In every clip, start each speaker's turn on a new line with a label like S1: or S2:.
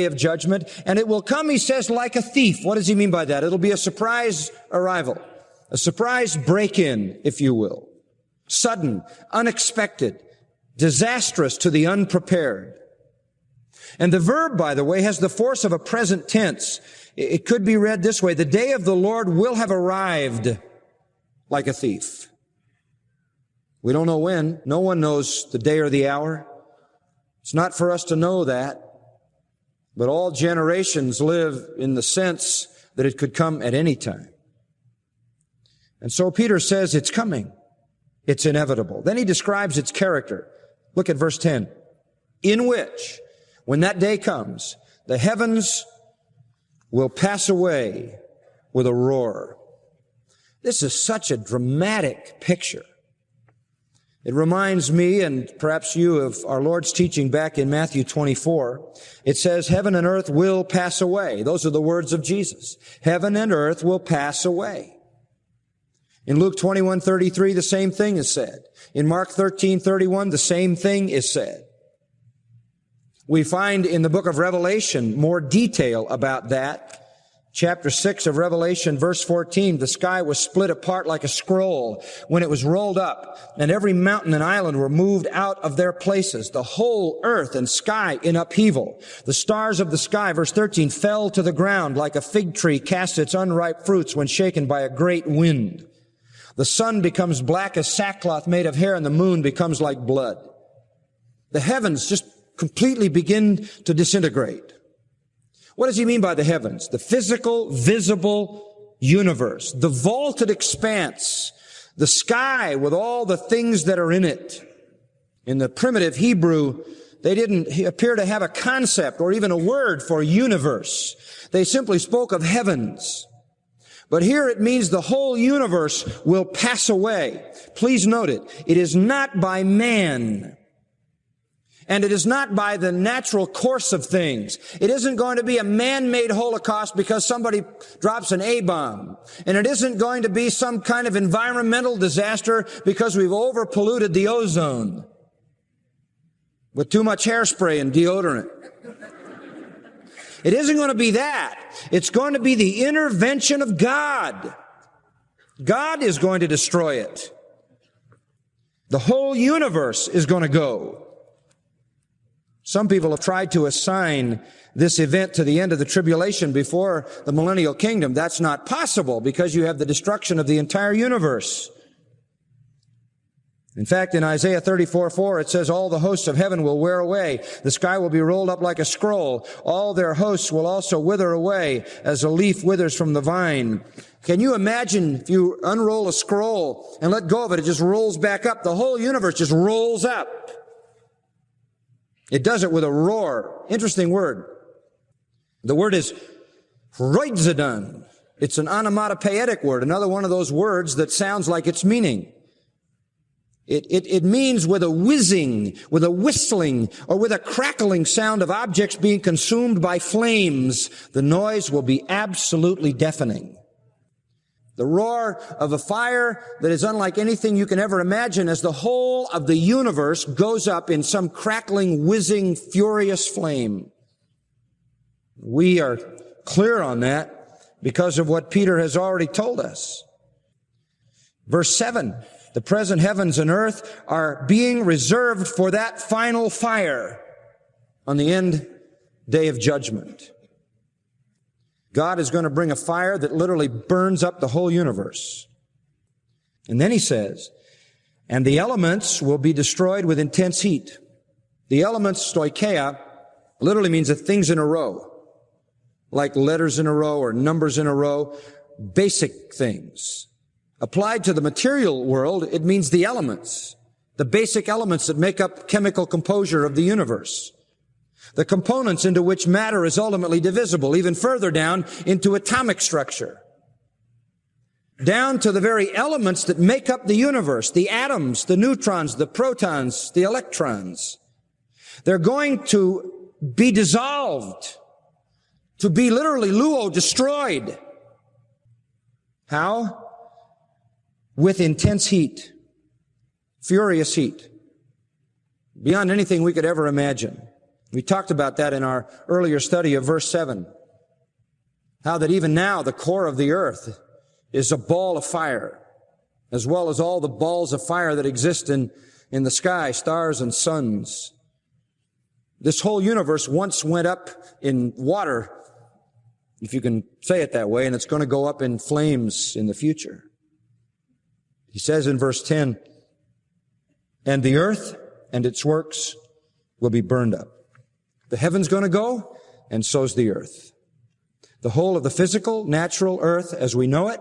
S1: of judgment, and it will come, he says, like a thief. What does he mean by that? It'll be a surprise arrival, a surprise break-in, if you will. Sudden, unexpected, disastrous to the unprepared. And the verb, by the way, has the force of a present tense. It could be read this way: the day of the Lord will have arrived like a thief. We don't know when. No one knows the day or the hour. It's not for us to know that. But all generations live in the sense that it could come at any time. And so Peter says it's coming. It's inevitable. Then he describes its character. Look at verse 10. In which, when that day comes, the heavens will pass away with a roar. This is such a dramatic picture. It reminds me, and perhaps you, of our Lord's teaching back in Matthew 24. It says, heaven and earth will pass away. Those are the words of Jesus. Heaven and earth will pass away. In Luke 21:33, the same thing is said. In Mark 13:31, the same thing is said. We find in the book of Revelation more detail about that. Chapter 6 of Revelation, verse 14, the sky was split apart like a scroll when it was rolled up, and every mountain and island were moved out of their places, the whole earth and sky in upheaval. The stars of the sky, verse 13, fell to the ground like a fig tree casts its unripe fruits when shaken by a great wind. The sun becomes black as sackcloth made of hair, and the moon becomes like blood. The heavens just completely begin to disintegrate. What does he mean by the heavens? The physical, visible universe, the vaulted expanse, the sky with all the things that are in it. In the primitive Hebrew, they didn't appear to have a concept or even a word for universe. They simply spoke of heavens. But here it means the whole universe will pass away. Please note it. It is not by man. And it is not by the natural course of things. It isn't going to be a man-made holocaust because somebody drops an A-bomb. And it isn't going to be some kind of environmental disaster because we've overpolluted the ozone with too much hairspray and deodorant. It isn't going to be that. It's going to be the intervention of God. God is going to destroy it. The whole universe is going to go. Some people have tried to assign this event to the end of the tribulation before the millennial kingdom. That's not possible because you have the destruction of the entire universe. In fact, in Isaiah 34:4, it says, all the hosts of heaven will wear away. The sky will be rolled up like a scroll. All their hosts will also wither away as a leaf withers from the vine. Can you imagine if you unroll a scroll and let go of it, it just rolls back up. The whole universe just rolls up. It does it with a roar. Interesting word. The word is roidzadon. It's an onomatopoetic word, another one of those words that sounds like its meaning. It means with a whizzing, with a whistling, or with a crackling sound of objects being consumed by flames. The noise will be absolutely deafening. The roar of a fire that is unlike anything you can ever imagine as the whole of the universe goes up in some crackling, whizzing, furious flame. We are clear on that because of what Peter has already told us. Verse 7, the present heavens and earth are being reserved for that final fire on the end day of judgment. God is going to bring a fire that literally burns up the whole universe. And then he says, and the elements will be destroyed with intense heat. The elements, stoicheia, literally means that things in a row, like letters in a row or numbers in a row, basic things. Applied to the material world, it means the elements, the basic elements that make up chemical composure of the universe. The components into which matter is ultimately divisible, even further down into atomic structure. Down to the very elements that make up the universe, the atoms, the neutrons, the protons, the electrons. They're going to be dissolved, to be literally luo, destroyed. How? With intense heat, furious heat, beyond anything we could ever imagine. We talked about that in our earlier study of verse 7. How that even now the core of the earth is a ball of fire, as well as all the balls of fire that exist in the sky, stars and suns. This whole universe once went up in water, if you can say it that way, and it's going to go up in flames in the future. He says in verse 10, and the earth and its works will be burned up. The heaven's going to go, and so's the earth. The whole of the physical, natural earth as we know it,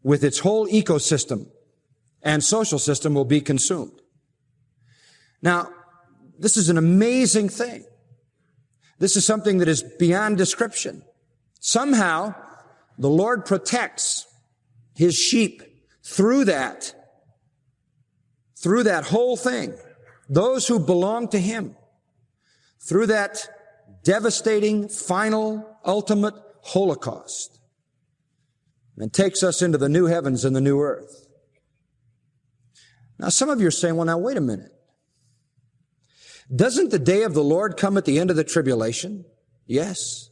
S1: with its whole ecosystem and social system, will be consumed. Now, this is an amazing thing. This is something that is beyond description. Somehow, the Lord protects His sheep through that whole thing, those who belong to Him, through that devastating, final, ultimate Holocaust, and takes us into the new heavens and the new earth. Now, some of you are saying, well, now, wait a minute. Doesn't the day of the Lord come at the end of the tribulation? Yes.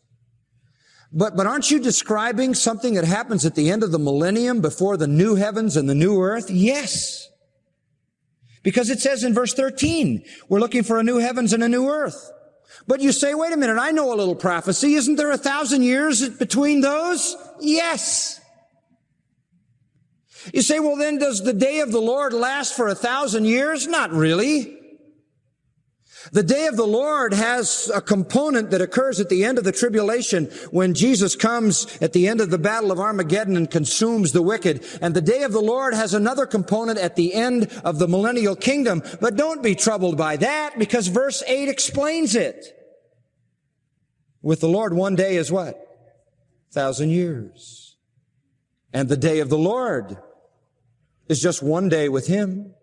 S1: But aren't you describing something that happens at the end of the millennium before the new heavens and the new earth? Yes. Because it says in verse 13, we're looking for a new heavens and a new earth. But you say, wait a minute, I know a little prophecy. Isn't there 1,000 years between those? Yes. You say, well, then does the day of the Lord last for 1,000 years? Not really. The day of the Lord has a component that occurs at the end of the tribulation when Jesus comes at the end of the battle of Armageddon and consumes the wicked. And the day of the Lord has another component at the end of the millennial kingdom. But don't be troubled by that, because verse 8 explains it. With the Lord, one day is what? 1,000 years. And the day of the Lord is just one day with Him.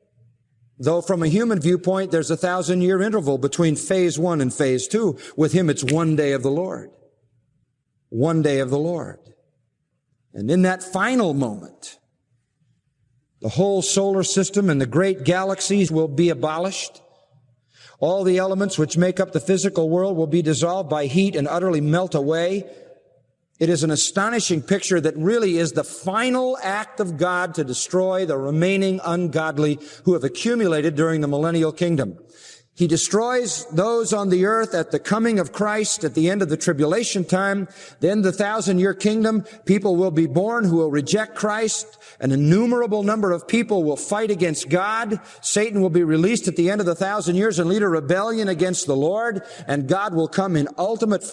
S1: Though from a human viewpoint, there's a 1,000-year interval between phase 1 and phase 2. With Him, it's one day of the Lord. One day of the Lord. And in that final moment, the whole solar system and the great galaxies will be abolished. All the elements which make up the physical world will be dissolved by heat and utterly melt away. It is an astonishing picture that really is the final act of God to destroy the remaining ungodly who have accumulated during the millennial kingdom. He destroys those on the earth at the coming of Christ at the end of the tribulation time. Then the 1,000-year kingdom, people will be born who will reject Christ. An innumerable number of people will fight against God. Satan will be released at the end of the 1,000 years and lead a rebellion against the Lord. And God will come in ultimate